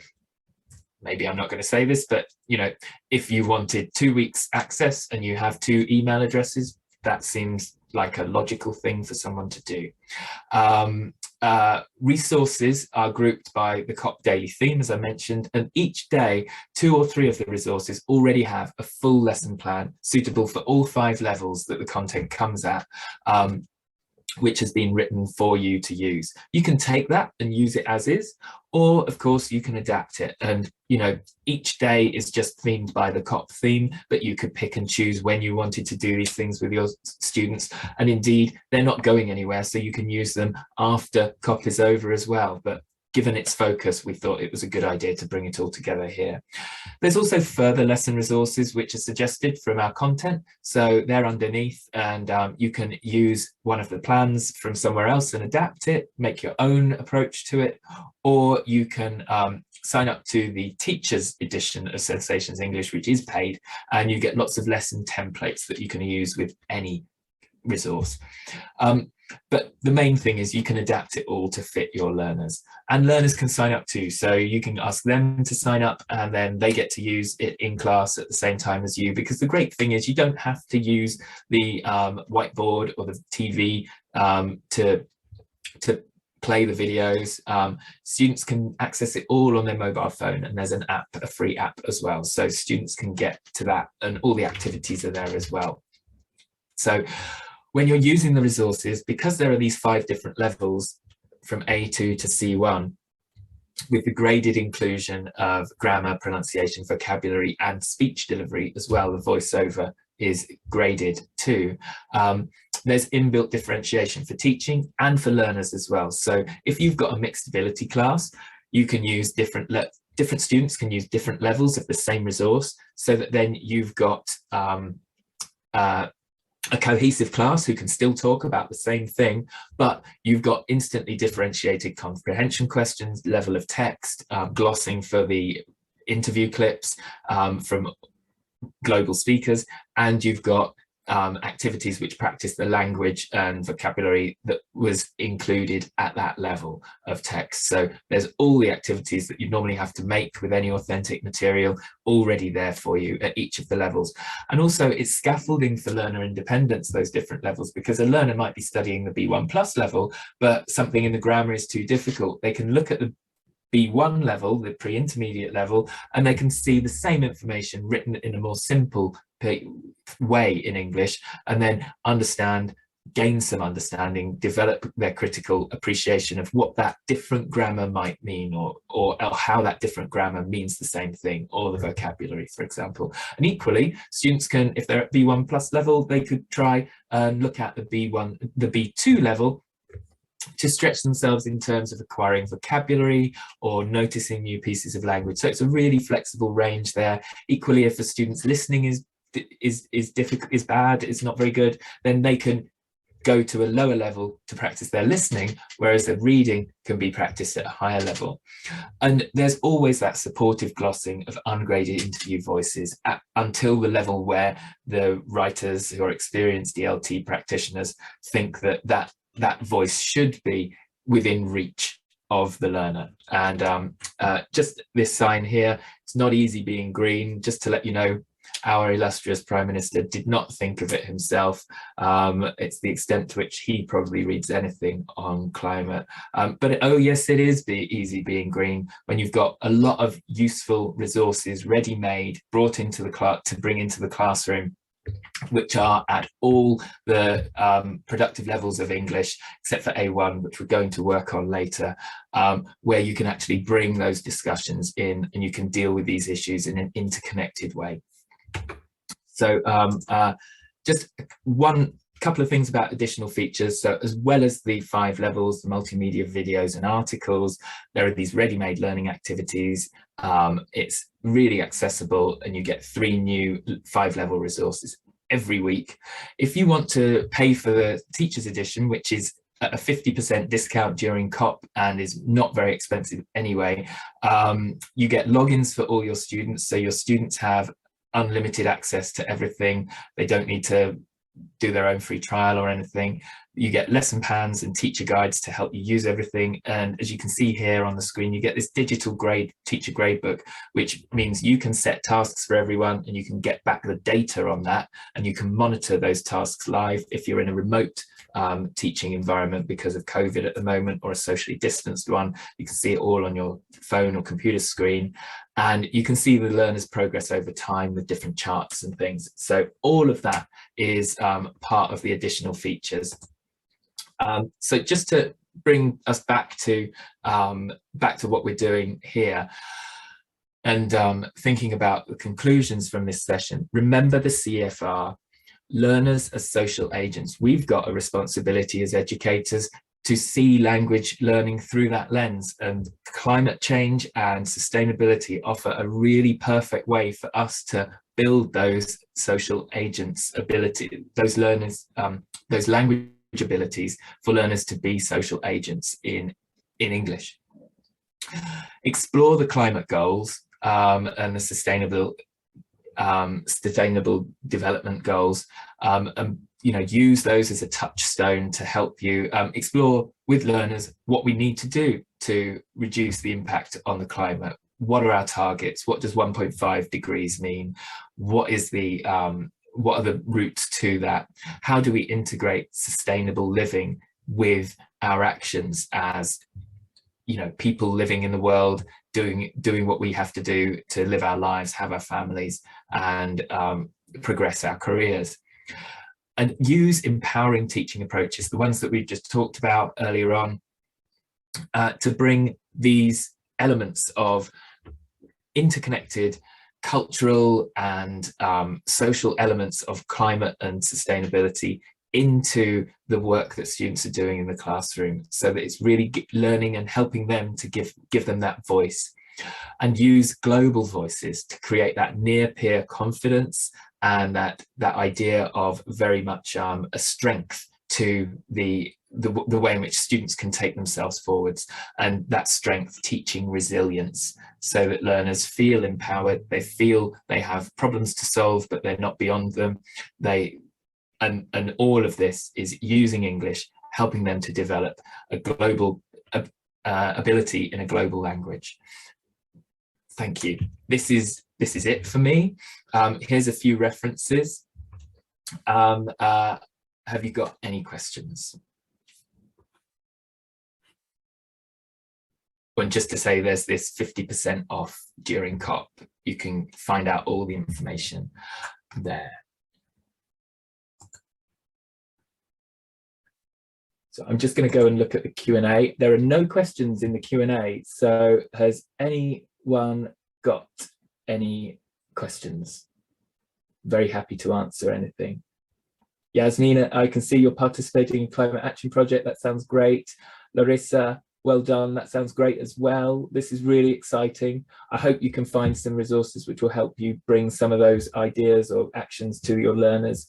maybe I'm not going to say this, but you know, if you wanted 2 weeks access and you have 2 email addresses, that seems like a logical thing for someone to do. Resources are grouped by the COP daily theme, as I mentioned, and each day 2 or 3 of the resources already have a full lesson plan suitable for all 5 levels that the content comes at, which has been written for you to use. You can take that and use it as is, or of course you can adapt it. And you know, each day is just themed by the COP theme, but you could pick and choose when you wanted to do these things with your students. And indeed, they're not going anywhere, so you can use them after COP is over as well. But given its focus, we thought it was a good idea to bring it all together here. There's also further lesson resources which are suggested from our content. So they're underneath, and you can use one of the plans from somewhere else and adapt it, make your own approach to it, or you can sign up to the teacher's edition of Sensations English, which is paid, and you get lots of lesson templates that you can use with any resource. But the main thing is you can adapt it all to fit your learners, and learners can sign up too. So you can ask them to sign up, and then they get to use it in class at the same time as you, because the great thing is you don't have to use the whiteboard or the TV to play the videos. Students can access it all on their mobile phone, and there's an app, a free app as well, so students can get to that, and all the activities are there as well. So when you're using the resources, because there are these 5 different levels from A2 to C1, with the graded inclusion of grammar, pronunciation, vocabulary and speech delivery as well, the voiceover is graded too. There's inbuilt differentiation for teaching and for learners as well. So if you've got a mixed ability class, you can use different students can use different levels of the same resource, so that then you've got a cohesive class who can still talk about the same thing, but you've got instantly differentiated comprehension questions, level of text, glossing for the interview clips from global speakers, and you've got activities which practice the language and vocabulary that was included at that level of text. So there's all the activities that you normally have to make with any authentic material already there for you at each of the levels. And also it's scaffolding for learner independence, those different levels, because a learner might be studying the B1 plus level, but something in the grammar is too difficult. They can look at the B1 level, the pre-intermediate level, and they can see the same information written in a more simple way in English, and then gain some understanding, develop their critical appreciation of what that different grammar might mean, or how that different grammar means the same thing, or the vocabulary, for example. And equally, students can, if they're at B1 plus level, they could try and look at the B2 level to stretch themselves in terms of acquiring vocabulary or noticing new pieces of language. So it's a really flexible range there. Equally, if the student's listening is difficult, is bad, is not very good, then they can go to a lower level to practice their listening, whereas the reading can be practiced at a higher level. And there's always that supportive glossing of ungraded interview voices until the level where the writers who are experienced ELT practitioners think that voice should be within reach of the learner. And just this sign here, it's not easy being green, just to let you know, our illustrious Prime Minister did not think of it himself. It's the extent to which he probably reads anything on climate. But oh yes, it is easy being green when you've got a lot of useful resources ready-made, brought into the class to bring into the classroom, which are at all the productive levels of English, except for A1, which we're going to work on later, where you can actually bring those discussions in and you can deal with these issues in an interconnected way. So just one couple of things about additional features. So as well as the 5 levels, the multimedia videos and articles, there are these ready-made learning activities. It's really accessible, and you get 3 new 5-level resources every week. If you want to pay for the Teachers Edition, which is at a 50% discount during COP and is not very expensive anyway, you get logins for all your students. So your students have unlimited access to everything. They don't need to do their own free trial or anything. You get lesson plans and teacher guides to help you use everything. And as you can see here on the screen, you get this digital teacher gradebook, which means you can set tasks for everyone and you can get back the data on that, and you can monitor those tasks live if you're in a remote teaching environment because of COVID at the moment, or a socially distanced one. You can see it all on your phone or computer screen, and you can see the learner's progress over time with different charts and things. So all of that is part of the additional features. So just to bring us back to what we're doing here, and thinking about the conclusions from this session, remember the CFR. Learners as social agents. We've got a responsibility as educators to see language learning through that lens, and climate change and sustainability offer a really perfect way for us to build those social agents ability, those learners, those language abilities for learners to be social agents in English. Explore the climate goals and the sustainable development goals, and use those as a touchstone to help you explore with learners what we need to do to reduce the impact on the climate. What are our targets? What does 1.5 degrees mean? What are the routes to that? How do we integrate sustainable living with our actions as people living in the world, doing what we have to do to live our lives, have our families, and progress our careers? And use empowering teaching approaches, the ones that we've just talked about earlier on, to bring these elements of interconnected, cultural and social elements of climate and sustainability into the work that students are doing in the classroom, so that it's really learning and helping them to give them that voice, and use global voices to create that near peer confidence and that idea of very much a strength to the way in which students can take themselves forwards, and that strength teaching resilience, so that learners feel empowered, they feel they have problems to solve but they're not beyond them. And all of this is using English, helping them to develop a global ability in a global language. Thank you. This is it for me. Here's a few references. Have you got any questions? And just to say, there's this 50% off during COP. You can find out all the information there. So I'm just going to go and look at the Q&A. There are no questions in the Q&A. So has anyone got any questions? Very happy to answer anything. Yasmina, I can see you're participating in Climate Action Project. That sounds great. Larissa, well done. That sounds great as well. This is really exciting. I hope you can find some resources which will help you bring some of those ideas or actions to your learners.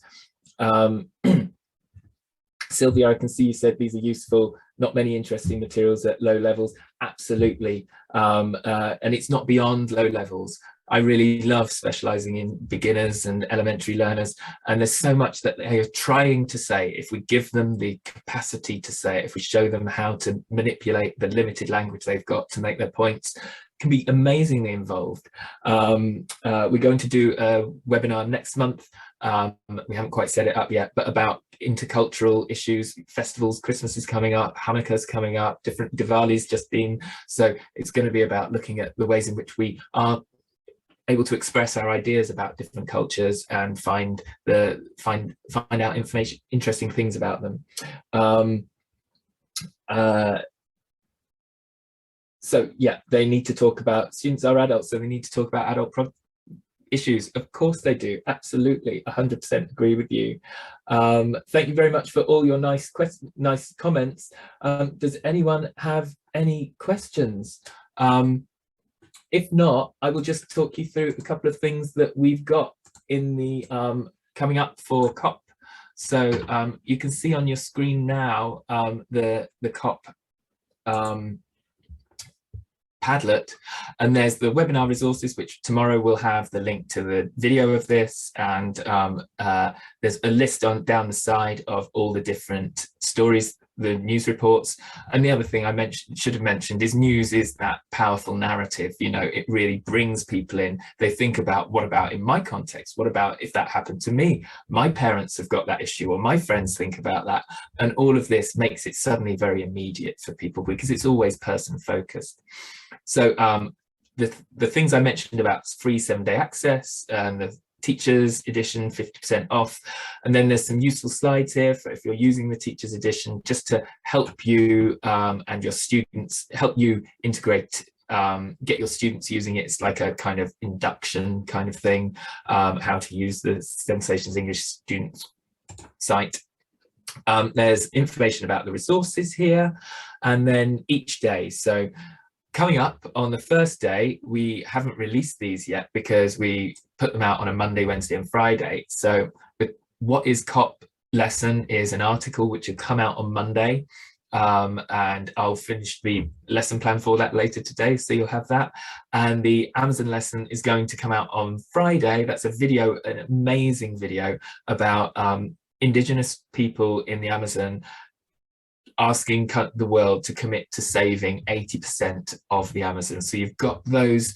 Sylvia, I can see you said these are useful, not many interesting materials at low levels. Absolutely. And it's not beyond low levels. I really love specializing in beginners and elementary learners, and there's so much that they are trying to say. If we give them the capacity to say it, if we show them how to manipulate the limited language they've got to make their points, can be amazingly involved. We're going to do a webinar next month. We haven't quite set it up yet, but about intercultural issues, festivals. Christmas is coming up, Hanukkah's coming up, different Diwali's just been. So it's going to be about looking at the ways in which we are able to express our ideas about different cultures and find out information, interesting things about them. So yeah, they need to talk about, students are adults, so they need to talk about adult issues. Of course they do, absolutely, 100% agree with you. Thank you very much for all your nice comments. Does anyone have any questions? If not, I will just talk you through a couple of things that we've got in the coming up for COP. So you can see on your screen now the COP Padlet, and there's the webinar resources, which tomorrow will have the link to the video of this, and there's a list down the side of all the different stories, the news reports. And the other thing I should have mentioned is news is that powerful narrative. You know, it really brings people in. They think about, what about in my context? What about if that happened to me? My parents have got that issue, or my friends think about that. And all of this makes it suddenly very immediate for people, because it's always person focused. So the things I mentioned about free 7-day access and the Teachers Edition 50% off, and then there's some useful slides here for if you're using the Teachers Edition, just to help you and your students, help you integrate, get your students using it. It's like a kind of induction kind of thing, how to use the Sensations English students site. There's information about the resources here, and then each day. So coming up on the first day, we haven't released these yet because we put them out on a Monday, Wednesday and Friday. So what is COP lesson is an article which will come out on Monday, and I'll finish the lesson plan for that later today, so you'll have that. And the Amazon lesson is going to come out on Friday. That's a video, an amazing video about Indigenous people in the Amazon asking the world to commit to saving 80% of the Amazon. So you've got those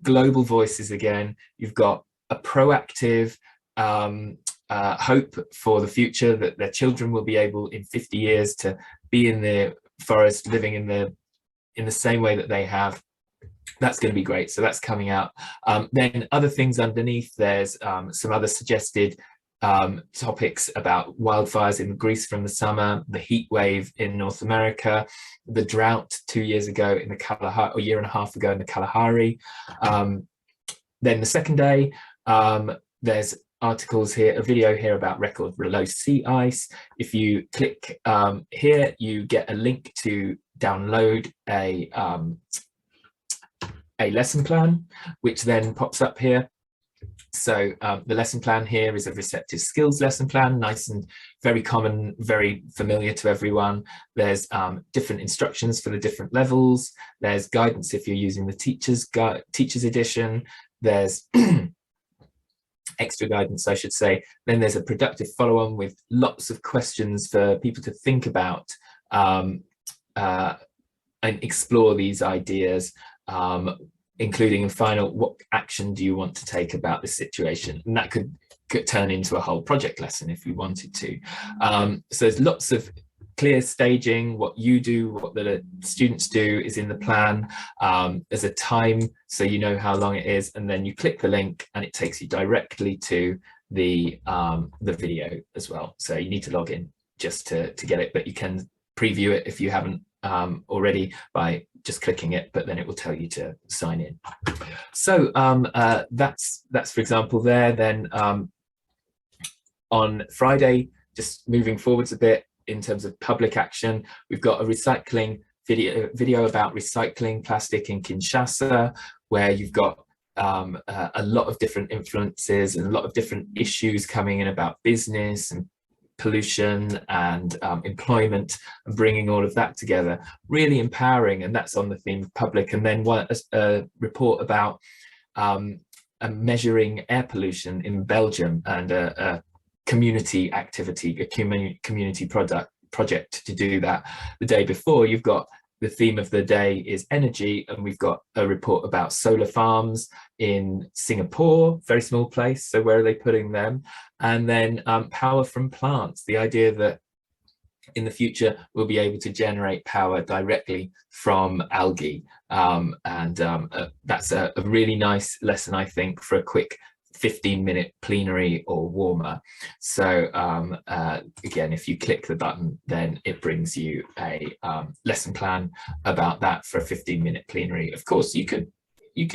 global voices again. You've got a proactive hope for the future, that their children will be able in 50 years to be in the forest, living in the same way that they have. That's going to be great. So that's coming out. Then other things underneath, there's some other suggested topics about wildfires in Greece from the summer, the heat wave in North America, the drought 2 years ago in the Kalahari, or a year and a half ago in the Kalahari, Then the second day, there's articles here, a video here about record low sea ice. If you click here, you get a link to download a lesson plan, which then pops up here. So the lesson plan here is a receptive skills lesson plan, nice and very common, very familiar to everyone. There's different instructions for the different levels. There's guidance if you're using the teacher's edition. There's extra guidance, I should say. Then there's a productive follow-on with lots of questions for people to think about and explore these ideas, including a final, what action do you want to take about this situation? And that could turn into a whole project lesson if you wanted to. So there's lots of clear staging. What you do, what the students do is in the plan. There's a time, so you know how long it is, and then you click the link and it takes you directly to the video as well. So you need to log in just to get it, but you can preview it if you haven't already by just clicking it, but then it will tell you to sign in. So that's for example there. Then on Friday, just moving forwards a bit in terms of public action, we've got a recycling video about recycling plastic in Kinshasa, where you've got a lot of different influences and a lot of different issues coming in about business and pollution and employment, and bringing all of that together, really empowering. And that's on the theme of public. And then a report about measuring air pollution in Belgium, and a community activity, a community project to do that. The day before, you've got the theme of the day is energy, and we've got a report about solar farms in Singapore, very small place, so where are they putting them? And then power from plants, the idea that in the future we'll be able to generate power directly from algae, that's a really nice lesson, I think, for a quick 15-minute plenary or warmer. So again, if you click the button, then it brings you a lesson plan about that for a 15-minute plenary. Of course, you could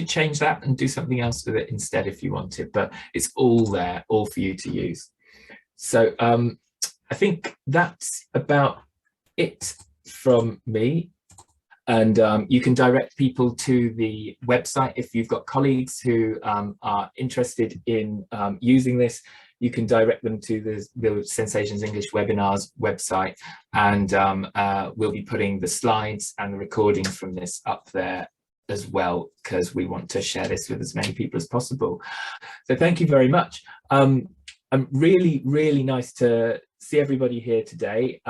change that and do something else with it instead if you wanted, but it's all there, all for you to use. So I think that's about it from me. And you can direct people to the website if you've got colleagues who are interested in using this. You can direct them to the Sensations English webinars website, and we'll be putting the slides and the recording from this up there as well, because we want to share this with as many people as possible. So thank you very much. Really nice to see everybody here today.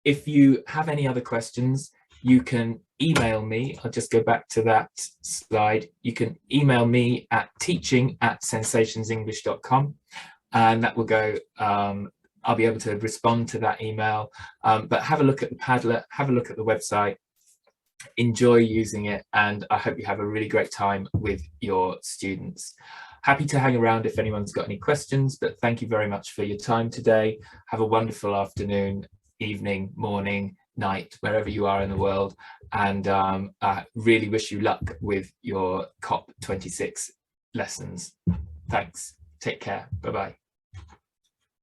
If you have any other questions, you can email me. I'll just go back to that slide. You can email me at teaching@sensationsenglish.com, and that will go, I'll be able to respond to that email. But have a look at the Padlet, have a look at the website, enjoy using it, and I hope you have a really great time with your students. Happy to hang around if anyone's got any questions, but thank you very much for your time today. Have a wonderful afternoon, evening, morning, night, wherever you are in the world, and I really wish you luck with your COP26 lessons. Thanks. Take care. Bye-bye.